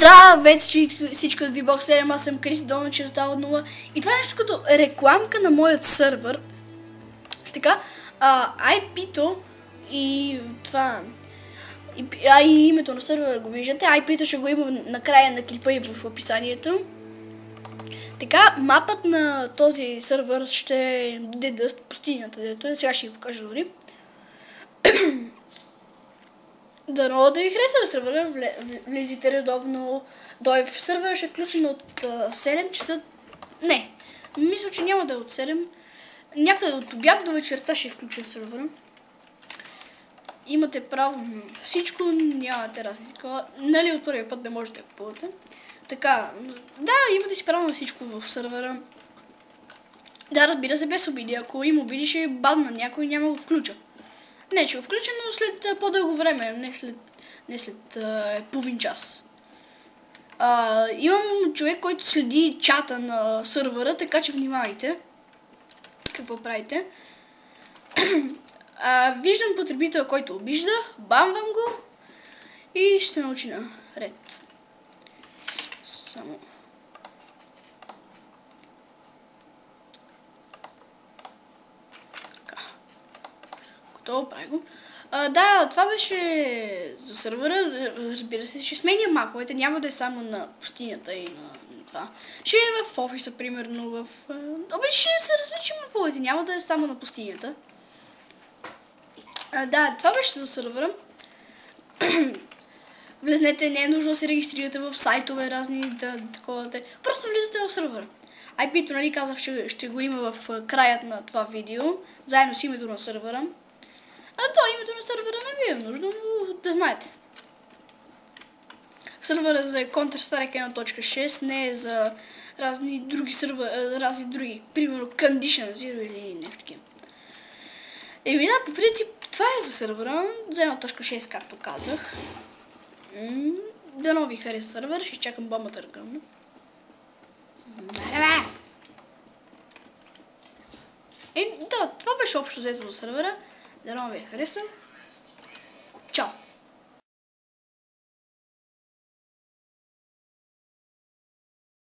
Здравейте всички от VBOX 7, аз съм Крис Донал, чертал 0 и това е нещо като рекламка на моят сървър. Така, IP-то и това... и името на сървъра го виждате, IP-то ще го има накрая на клипа и в описанието. Така, мапът на този сървър ще е The Dust, пустинята, дето е. Сега ще ви покажа дори. Дано да ви хареса на сървъра, влизите редовно. В сървъра ще е включен от 7 часа. Не, мисля, че няма да е от 7. Някъде от обяд до вечерта ще е включен сървъра. Имате право на всичко, нямате разни такова. Нали от първия път не можете да купувате. Така, да, имате си право на всичко в сървъра. Да, разбира се, без обиди. Ако има обиди, ще бадна някой и няма го включа. Не, ще го включа, но след по-дълго време, не след половин час. Имам човек, който следи чата на сървъра, така че внимавайте какво правите. Виждам потребител, който обижда, бамвам го и ще научи на ред. Само... Готово, прави го. Да, това беше за сървъра. Разбира се, ще сменя маповете. Няма да е само на пустинята и на това. Ще е в офиса, примерно, в... ще се различи маповете. Няма да е само на пустинята. Да, това беше за сървъра. Влезнете, не е нужно да се регистрирате в сайтове разни, такова. Просто влизате в сървъра. IP-то, нали, казах, ще го има в краят на това видео, заедно с името на сървъра. Името на сървъра не ви е нужно, но да знаете. Сървъра за Counter-Strike 1.6 не е за разни други сървъри, примерно Condition Zero или нещо такива. Да, по принцип, това е за сървъра, за 1.6, както казах. Дано ви хареса сървър, ще чакам бомбата да гръмна. Да, това беше общо взето за сървъра. Дано ви хареса. Чао!